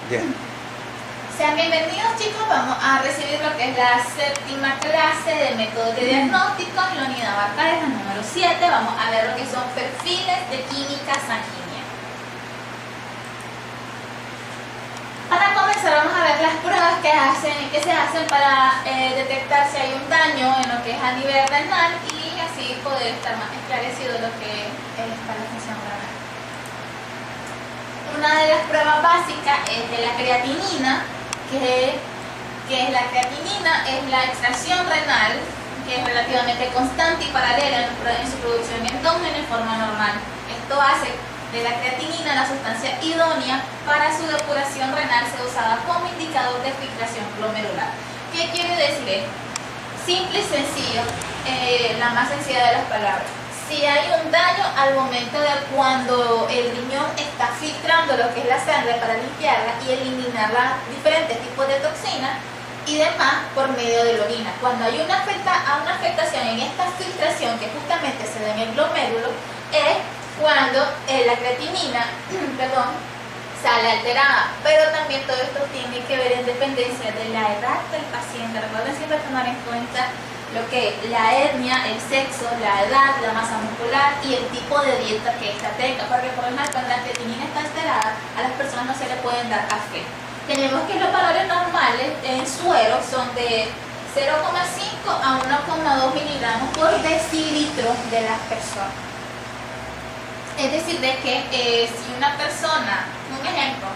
Bien. Sean bienvenidos, chicos. Vamos a recibir lo que es la séptima clase de métodos de diagnóstico. La unidad abarca desde el número 7. Vamos a ver lo que son perfiles de química sanguínea. Para comenzar, vamos a ver las pruebas que se hacen para detectar si hay un daño en lo que es a nivel renal y así poder estar más esclarecido lo que es para la función renal. Una de las pruebas básicas es de la creatinina, que es la creatinina, es la extracción renal, que es relativamente constante y paralela en su producción endógena en forma normal. Esto hace de la creatinina la sustancia idónea para su depuración renal, ser usada como indicador de filtración glomerular. ¿Qué quiere decir esto? Simple y sencillo, la más sencilla de las palabras. Si hay un daño al momento de cuando el riñón está filtrando lo que es la sangre para limpiarla y eliminar los diferentes tipos de toxinas y demás por medio de la orina. Cuando hay una afectación en esta filtración que justamente se da en el glomérulo, es cuando la creatinina sale alterada. Pero también todo esto tiene que ver en dependencia de la edad del paciente. Recuerden siempre tomar en cuenta lo que es la etnia, el sexo, la edad, la masa muscular y el tipo de dieta que ésta tenga, porque por ejemplo cuando la creatinina está alterada a las personas no se le pueden dar café. Tenemos que los valores normales en suero son de 0,5 a 1,2 miligramos por decilitro de las personas. Es decir, de que si una persona, un ejemplo,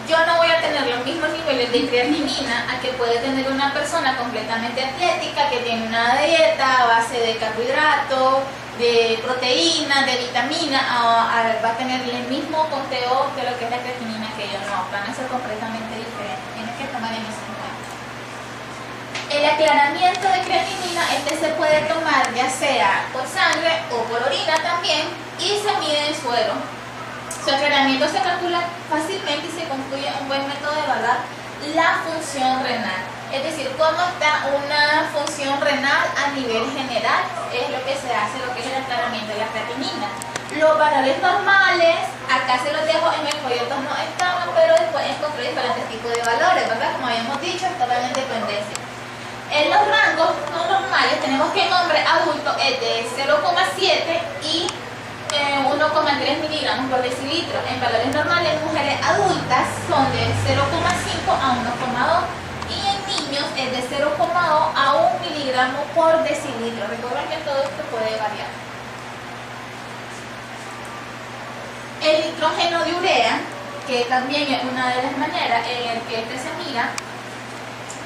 yo no voy a tener los mismos niveles de creatinina a que puede tener una persona completamente atlética que tiene una dieta a base de carbohidratos, de proteínas, de vitaminas, va a tener el mismo conteo de lo que es la creatinina que yo no, van a ser completamente diferentes, tienes que tomar en eso en cuenta. El aclaramiento de creatinina, se puede tomar ya sea por sangre o por orina también y se mide en suero. Su aclaramiento se calcula fácilmente y se construye un buen método de evaluar la función renal. Es decir, cómo está una función renal a nivel general, es lo que se hace, lo que es el aclaramiento de la creatinina. Los valores normales, acá se los dejo en el folleto, no estaban, pero después encontré diferentes tipos de valores, ¿verdad? Como habíamos dicho, está en dependencia. En los rangos no normales tenemos que el hombre adulto es de 0,7 y 1,3 miligramos por decilitro. En valores normales, mujeres adultas son de 0,5 a 1,2 y en niños es de 0,2 a 1 miligramo por decilitro. Recuerden que todo esto puede variar. El nitrógeno de urea, que también es una de las maneras en la que se mira,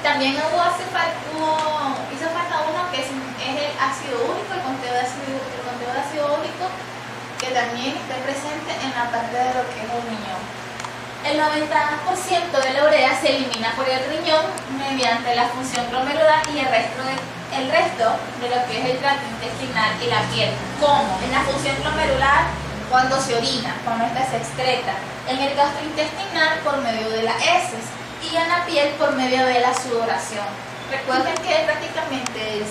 también hizo falta uno que es el ácido úrico, el conteo de ácido úrico, que también está presente en la parte de lo que es el riñón. El 90% de la urea se elimina por el riñón mediante la función glomerular y el resto de lo que es el tracto intestinal y la piel. ¿Cómo? En la función glomerular cuando se orina, cuando esta se excreta. En el gastrointestinal por medio de las heces y en la piel por medio de la sudoración. Recuerden que prácticamente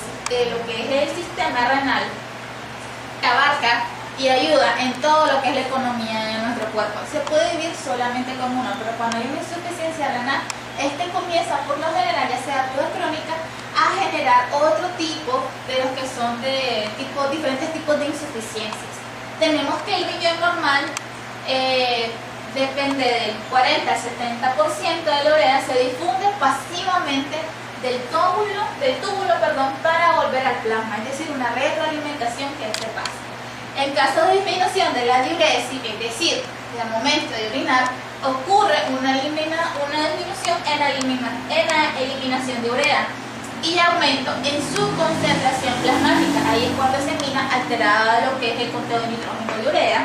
lo que es el sistema renal abarca y ayuda en todo lo que es la economía de nuestro cuerpo. Se puede vivir solamente con uno, pero cuando hay una insuficiencia renal, comienza por lo general, ya sea aguda crónica, a generar otro tipo de los que son de diferentes tipos de insuficiencias. Tenemos que el riñón normal depende del 40 al 70% de la urea, se difunde pasivamente del túbulo para volver al plasma, es decir, una retroalimentación que se pasa. En caso de disminución de la diuresis, es decir, al momento de orinar, ocurre una disminución en la eliminación de urea y aumento en su concentración plasmática. Ahí es cuando se mira alterada lo que es el conteo de nitrógeno de urea.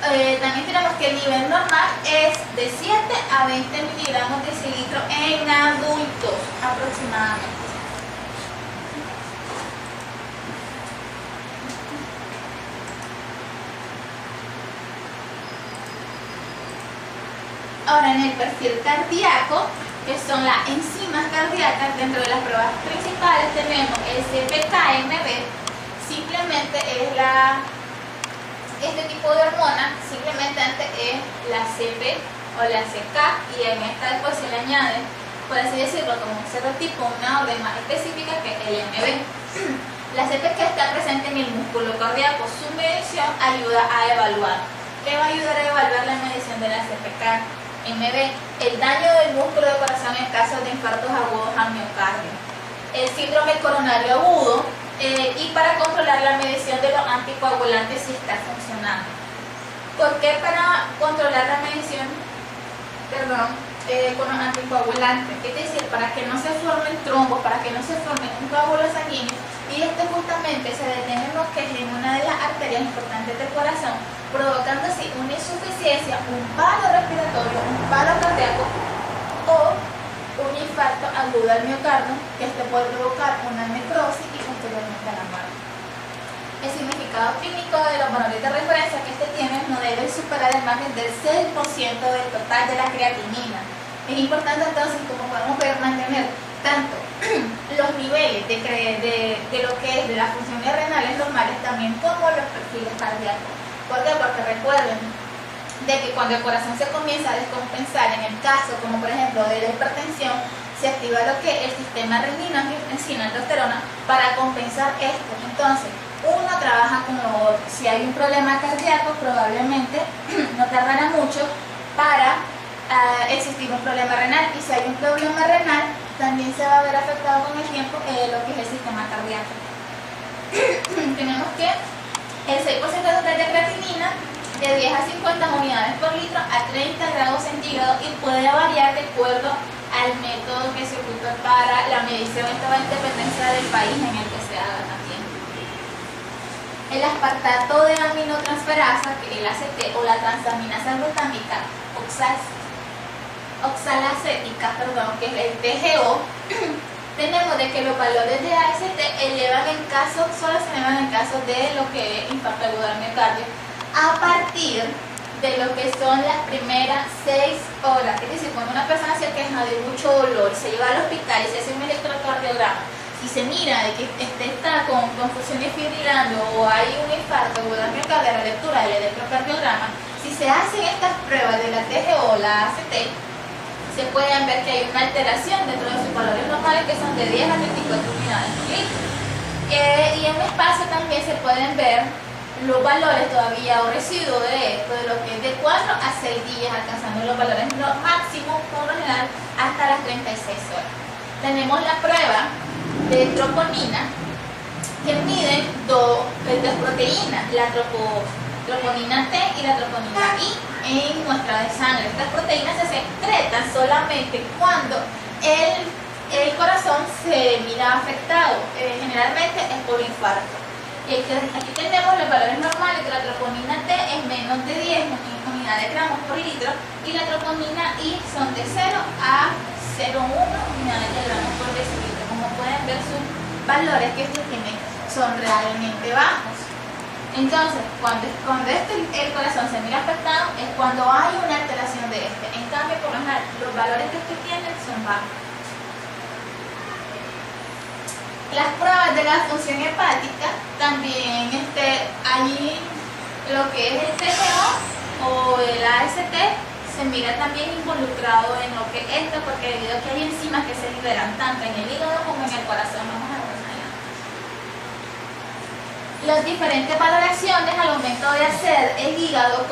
También tenemos que el nivel normal es de 7 a 20 miligramos de decilitro en adultos aproximadamente. Ahora en el perfil cardíaco, que son las enzimas cardíacas, dentro de las pruebas principales tenemos el CPKMB, simplemente es este tipo de hormona, simplemente es la CP o la CK, y en esta después se le añade, por así decirlo, como un serotipo, una orden más específica que el MB. La CPK está presente en el músculo cardíaco. Su medición ayuda a evaluar. ¿Qué va a ayudar a evaluar la medición de la CPK? MB, el daño del músculo del corazón en caso de infartos agudos al miocardio, el síndrome coronario agudo, y para controlar la medición de los anticoagulantes si está funcionando. ¿Por qué para controlar la medición? Con los anticoagulantes, es decir, para que no se formen trombos, para que no se forme un coágulo sanguíneo, y esto justamente se detiene en lo que es en una de las arterias importantes del corazón, provocando así una insuficiencia, un paro respiratorio, un paro cardíaco o un infarto agudo al miocardio, que esto puede provocar una necrosis y posteriormente la muerte. El significado clínico de los valores de referencia que este tiene no debe superar el margen del 6% del total de la creatinina. Es importante entonces, como podemos ver, mantener tanto los niveles de lo que es de las funciones renales normales, también como los perfiles cardíacos. ¿Por qué? Porque recuerden de que cuando el corazón se comienza a descompensar, en el caso como por ejemplo de la hipertensión, se activa lo que es el sistema renina, angiotensina, aldosterona para compensar esto. Entonces, uno trabaja con lo otro. Si hay un problema cardíaco, probablemente no tardará mucho para existir un problema renal, y si hay un problema renal, también se va a ver afectado con el tiempo lo que es el sistema cardíaco. Tenemos que el 6% total de creatinina de 10 a 50 unidades por litro a 30 grados centígrados, y puede variar de acuerdo al método que se ocupe para la medición. Esto va a dependencia del país en el que se haga también. El aspartato de aminotransferasa, que es el ACT, o la transaminasa glutámica oxalacética, que es el TGO, tenemos de que los valores de AST solo se elevan en caso de lo que es infarto agudo al miocardio, a partir de lo que son las primeras 6 horas. Es decir, cuando una persona se queja de mucho dolor, se lleva al hospital y se hace un electrocardiograma, y se mira de que está con confusiones fibrilando o hay un infarto agudo al miocardio, a la lectura del electrocardiograma, si se hacen estas pruebas de la TGO o la ACT, se pueden ver que hay una alteración dentro de sus valores normales, que son de 10 a 24 unidades por litro. Y en el espacio también se pueden ver los valores todavía o residuos de esto, de lo que es de 4 a 6 días, alcanzando los valores máximos por lo general hasta las 36 horas. Tenemos la prueba de troponina, que miden dos proteínas, la troponina T y la troponina I en muestra de sangre. Estas proteínas se secretan solamente cuando el corazón se mira afectado, generalmente es por infarto. Y aquí tenemos los valores normales, que la troponina T es menos de 10 unidades de gramos por litro, y la troponina I son de 0 a 0,1 unidades de gramos por decilitro. Como pueden ver, sus valores que estos tienen son realmente bajos. Entonces, cuando el corazón se mira afectado, es cuando hay una alteración de este. En cambio, por lo general, los valores que este tiene son bajos. Las pruebas de la función hepática, también hay lo que es el TGO o el AST, se mira también involucrado en lo que es esto, porque debido a que hay enzimas que se liberan tanto en el hígado como en el corazón. Vamos a ver allá las diferentes valoraciones al momento de hacer el hígado.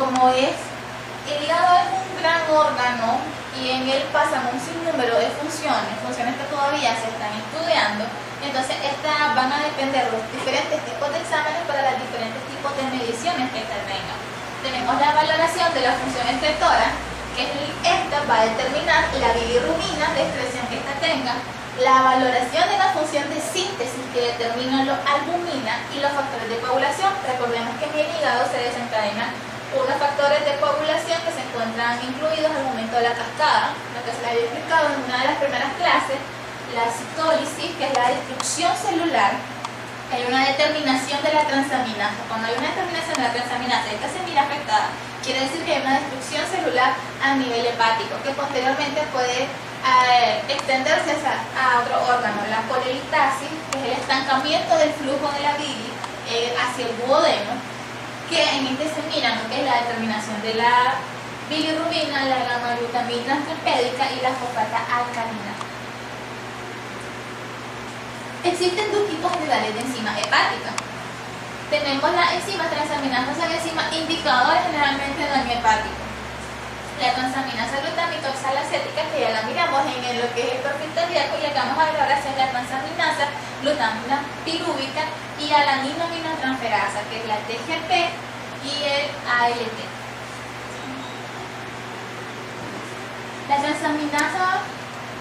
El hígado es un gran órgano y en él pasan un sinnúmero de funciones que todavía se están estudiando. Entonces, estas van a depender los diferentes tipos de exámenes para los diferentes tipos de mediciones que tengan. Tenemos la valoración de la función excretora, que esta va a determinar la bilirrubina, la excreción que esta tenga, la valoración de la función de síntesis, que determina la albumina, y los factores de coagulación. Recordemos que en el hígado se desencadenan unos factores de coagulación que se encuentran incluidos al momento de la cascada, lo que se les había explicado en una de las primeras clases. La citólisis, que es la destrucción celular. Hay una determinación de la transaminasa. Cuando hay una determinación de la transaminasa y esta se mira afectada, quiere decir que hay una destrucción celular a nivel hepático, que posteriormente puede extenderse a otro órgano. La colelitasis, que es el estancamiento del flujo de la bilis hacia el duodeno, que en este se mira lo que es la determinación de la bilirrubina, la gamma glutamina tripédica y la fosfata alcalina. Existen dos tipos generales de enzimas hepáticas. Tenemos las enzimas transaminasas, son enzimas indicadoras generalmente de daño hepático. La transaminasa glutámica oxalacética, que ya la miramos en lo que es el perfil cardíaco, y acá vamos a ver ahora si es la transaminasa glutamina pirúvica y alaninoaminotransferasa, que es la TGP y el ALT. La transaminasa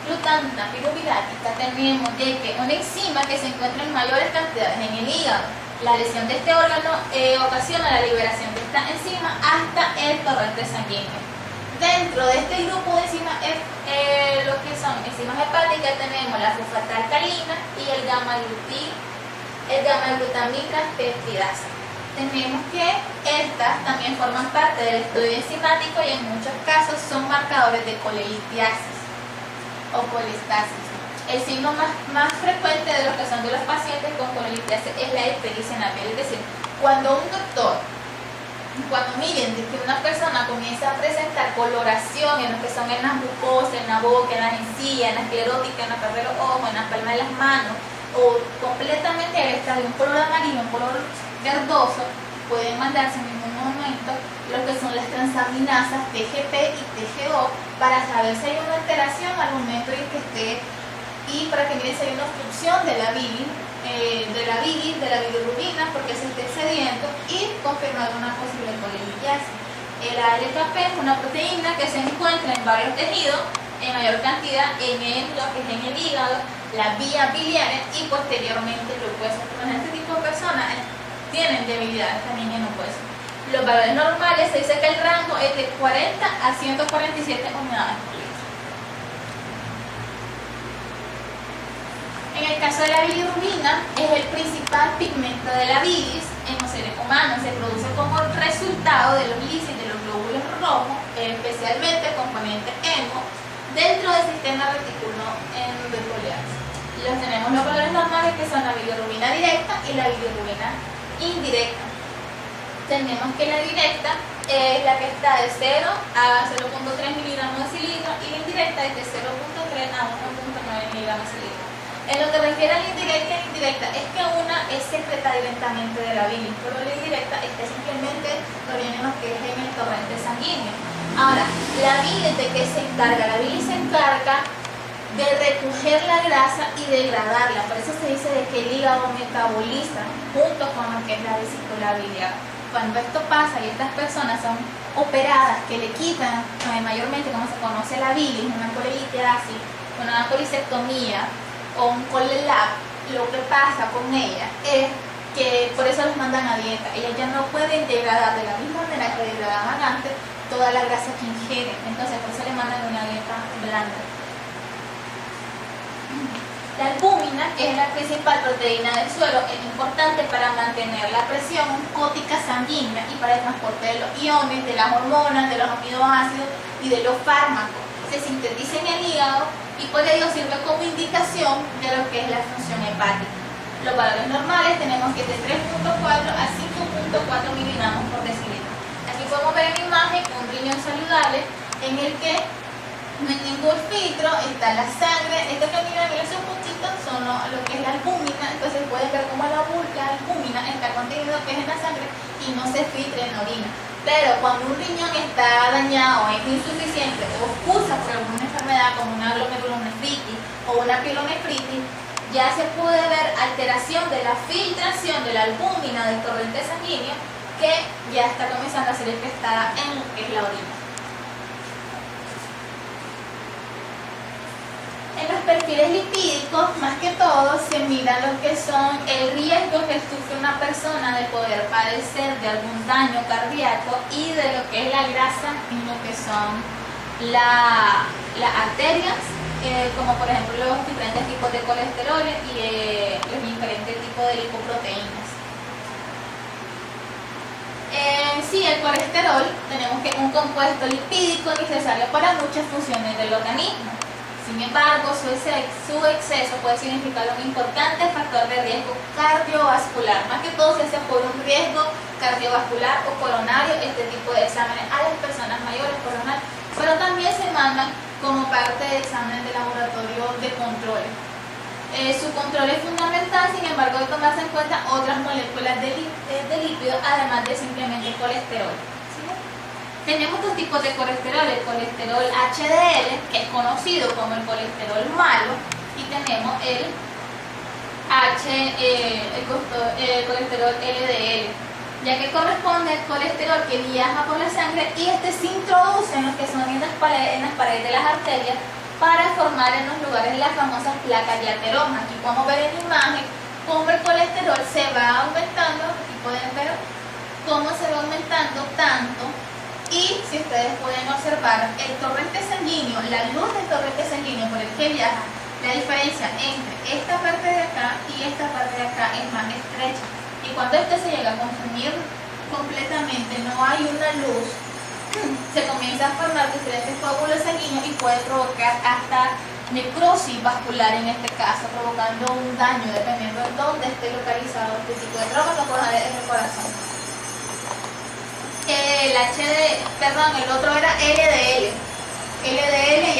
glutamina piruvirática tenemos de que una enzima que se encuentra en mayores cantidades en el hígado. La lesión de este órgano ocasiona la liberación de esta enzima hasta el torrente sanguíneo. Dentro de este grupo de enzimas, lo que son enzimas hepáticas, tenemos la fosfata alcalina y el gamma-glutamitraspeptidasa. Tenemos que estas también forman parte del estudio enzimático y en muchos casos son marcadores de colelitiasis o colestasis. El signo más frecuente de los que son de los pacientes con colelitiasis es la ictericia en la piel, es decir, cuando miren de que una persona comienza a presentar coloración en lo que son en las mucosas, en la boca, en las encías, en la esclerótica, en la parte de los ojos, en la palma de las manos, o completamente agresta de un color amarillo, un color verdoso, pueden mandarse en ningún momento lo que son las transaminasas TGP y TGO para saber si hay una alteración al momento en que esté, y para que miren si hay una obstrucción de la bilis, de la bilirrubina, porque se esté excediendo, y confirmar una posible colelitiasis. El ALKP es una proteína que se encuentra en varios tejidos, en mayor cantidad lo que es en el hígado, la vía biliar y posteriormente los huesos. Este tipo de personas tienen debilidades también en los huesos. Los valores normales se dice que el rango es de 40 a 147 unidades por litro. En el caso de la bilirrubina, es el principal pigmento de la bilis en los seres humanos. Se produce como resultado de los lisis de los glóbulos rojos, especialmente el componente hemo, dentro del sistema reticular endothelial. Tenemos los valores normales, que son la bilirrubina directa y la bilirrubina indirecta. Tenemos que la directa es la que está de 0 a 0.3 miligramos de cilindro y la indirecta es de 0.3 a 1.9 miligramos de cilindro. En lo que refiere a la indirecta es que una es secreta directamente de la bilis, pero la indirecta es que simplemente proviene de lo que es en el torrente sanguíneo. Ahora, la bilis, ¿de qué se encarga? La bilis se encarga de recoger la grasa y degradarla. Por eso se dice de que el hígado metaboliza junto con lo que es la vesícula biliar. Cuando esto pasa y estas personas son operadas, que le quitan mayormente, como se conoce, la bilis, una colelitiasis, una colisectomía o un colelab, lo que pasa con ella es que por eso los mandan a dieta. Ellas ya no pueden degradar de la misma manera que degradaban antes toda la grasa que ingieren. Entonces por eso le mandan una dieta blanda. La albúmina, que es la principal proteína del suelo, es importante para mantener la presión oncótica sanguínea y para el transporte de los iones, de las hormonas, de los aminoácidos y de los fármacos. Se sintetiza en el hígado y por ello sirve como indicación de lo que es la función hepática. Los valores normales tenemos que de 3.4 a 5.4 miligramos por decilitro. Aquí podemos ver en imagen un riñón saludable en el que no hay ningún filtro, está la sangre. Esto que miran en esos puntitos son lo que es la albúmina. Entonces pueden ver cómo la albúmina está contenida que es en la sangre y no se filtra en la orina. Pero cuando un riñón está dañado, es insuficiente o cursa por alguna enfermedad como una glomerulonefritis o una pielonefritis, ya se puede ver alteración de la filtración de la albúmina del torrente sanguíneo, que ya está comenzando a ser infectada en lo que es la orina. En los perfiles lipídicos, más que todo, se mira lo que son el riesgo que sufre una persona de poder padecer de algún daño cardíaco y de lo que es la grasa en lo que son las arterias, como por ejemplo los diferentes tipos de colesterol y los diferentes tipos de lipoproteínas. Sí, el colesterol tenemos que es un compuesto lipídico necesario para muchas funciones del organismo. Sin embargo, su exceso puede significar un importante factor de riesgo cardiovascular. Más que todo se hace por un riesgo cardiovascular o coronario este tipo de exámenes a las personas mayores, coronar pero también se mandan como parte de examen de laboratorio de control. Su control es fundamental, sin embargo, de tomarse en cuenta otras moléculas de lípido, además de simplemente colesterol. ¿Sí? Tenemos dos tipos de colesterol, el colesterol HDL, que es conocido como el colesterol malo, y tenemos el colesterol LDL, ya que corresponde al colesterol que viaja por la sangre y este se introduce en lo que son en las paredes de las arterias para formar en los lugares las famosas placas de ateroma. Aquí podemos ver en la imagen cómo el colesterol se va aumentando, aquí pueden ver cómo se va aumentando tanto, y si ustedes pueden observar el torrente sanguíneo, la luz del torrente sanguíneo por el que viaja, la diferencia entre esta parte de acá y esta parte de acá es más estrecha, y cuando este se llega a consumir completamente, no hay una luz, se comienza a formar diferentes coágulos sanguíneos y puede provocar hasta necrosis vascular en este caso, provocando un daño dependiendo de dónde esté localizado este tipo de trauma en el corazón. El otro era LDL y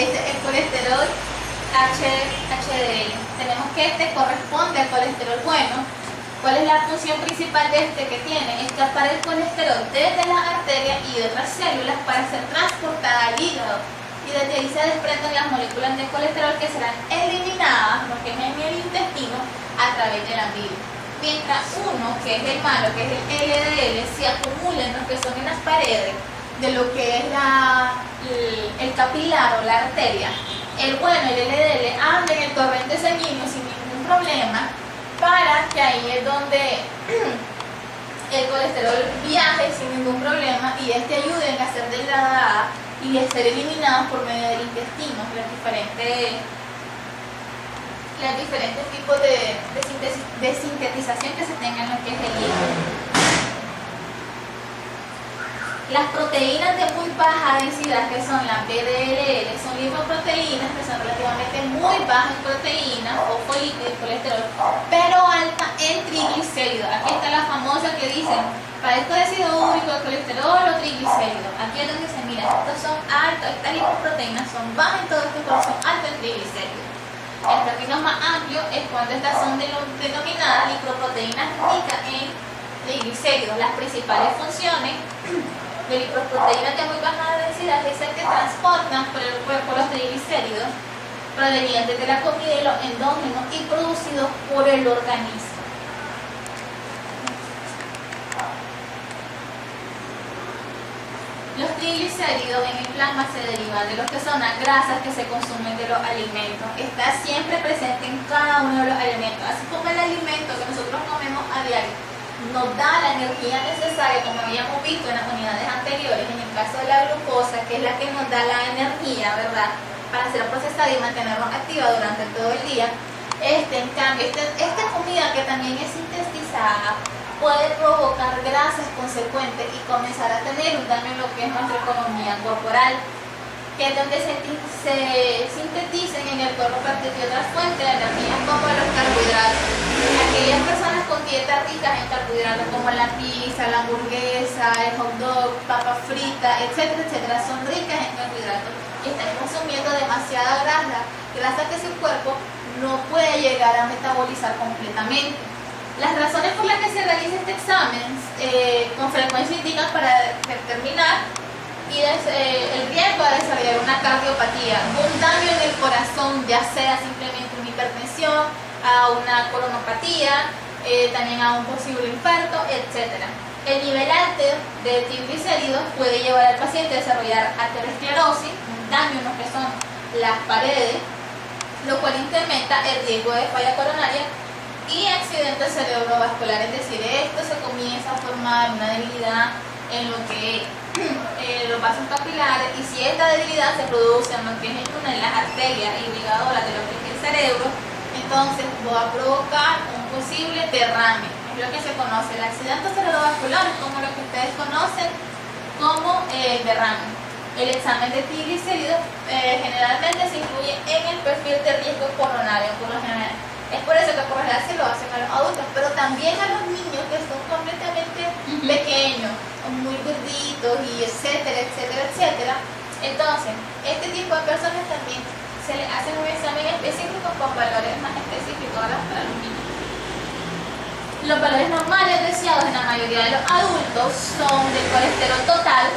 este es el colesterol HDL. Tenemos que este corresponde al colesterol bueno. ¿Cuál es la función principal de este que tiene? Escapar el colesterol desde las arterias y de otras células para ser transportada al hígado. Y desde ahí se desprenden las moléculas de colesterol que serán eliminadas, lo que es en el intestino, a través de la bile. Mientras uno, que es el malo, que es el LDL, se acumula en lo que son en las paredes de lo que es el capilar o la arteria. El bueno, el LDL, anda en el torrente sanguíneo sin ningún problema, para que ahí es donde el colesterol viaje sin ningún problema y este ayude a ser degradada y a ser eliminado por medio del intestino, los diferentes tipos de sintetización que se tengan en lo que es el hígado. Las proteínas de muy baja densidad, que son las VDLL, son lipoproteínas que son relativamente muy bajas en proteínas, fosfolípidos y colesterol, pero alta en triglicéridos. Aquí está la famosa que dicen, para esto ácido úrico, colesterol o triglicéridos. Aquí es donde dicen, mira, estos son altos, estas lipoproteínas son bajas en todo esto, pero son altas en triglicéridos. El término más amplio es cuando estas son denominadas lipoproteínas ricas en triglicéridos. Las principales funciones de lipoproteínas de muy baja densidad es el que transportan por el cuerpo los triglicéridos provenientes de la comida y los endógenos y producidos por el organismo. Los triglicéridos en el plasma se derivan de lo que son las grasas que se consumen de los alimentos. Está siempre presente en cada uno de los alimentos, así como el alimento que nosotros comemos a diario nos da la energía necesaria, como habíamos visto en las unidades anteriores, en el caso de la glucosa, que es la que nos da la energía, ¿verdad?, para ser procesada y mantenernos activa durante todo el día. En cambio, esta comida que también es sintetizada puede provocar grasas consecuentes y comenzar a tener un daño en lo que es nuestra economía corporal, que es donde se sintetizan en el cuerpo a partir de otras fuentes de energía como los carbohidratos. Aquellas personas con dietas ricas en carbohidratos como la pizza, la hamburguesa, el hot dog, papas fritas, etcétera, etcétera, son ricas en carbohidratos y están consumiendo demasiada grasa que su cuerpo no puede llegar a metabolizar completamente. Las razones por las que se realiza este examen con frecuencia indican para determinar el riesgo de desarrollar una cardiopatía, un daño en el corazón, ya sea simplemente una hipertensión, a una coronopatía, también a un posible infarto, etc. El nivel alto de triglicéridos puede llevar al paciente a desarrollar aterosclerosis, un daño en lo que son las paredes, lo cual incrementa el riesgo de falla coronaria y accidente cerebrovascular, es decir, esto se comienza a formar una debilidad en lo que los vasos capilares, y si esta debilidad se produce en lo que es el túnel, las arterias irrigadoras de lo que es el cerebro, entonces va a provocar un posible derrame. Es lo que se conoce el accidente cerebrovascular, como lo que ustedes conocen como derrame. El examen de triglicéridos generalmente se incluye en el perfil de riesgo coronario por lo general. Es por eso que por lo general se lo hacen a los adultos, pero también a los niños que son completamente pequeños, muy gorditos y etcétera, etcétera, etcétera. Entonces, este tipo de personas también se les hace un examen específico con valores más específicos ahora para los niños. Los valores normales deseados en la mayoría de los adultos son del colesterol total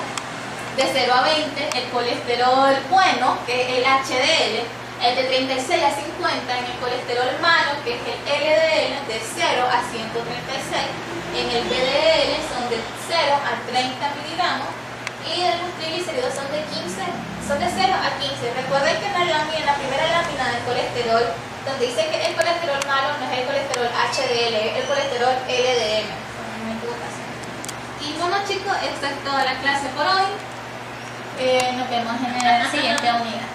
de 0 a 20, el colesterol bueno, que es el HDL, el de 36 a 50, en el colesterol malo, que es el LDL, de 0 a 136, en el VDL son de 0 a 30 miligramos, y de los triglicéridos son de 0 a 15. Recuerden que en la primera lámina del colesterol, donde dice que el colesterol malo no es el colesterol HDL, es el colesterol LDL. Una equivocación. Y bueno chicos, esta es toda la clase por hoy. Nos vemos en la siguiente unidad.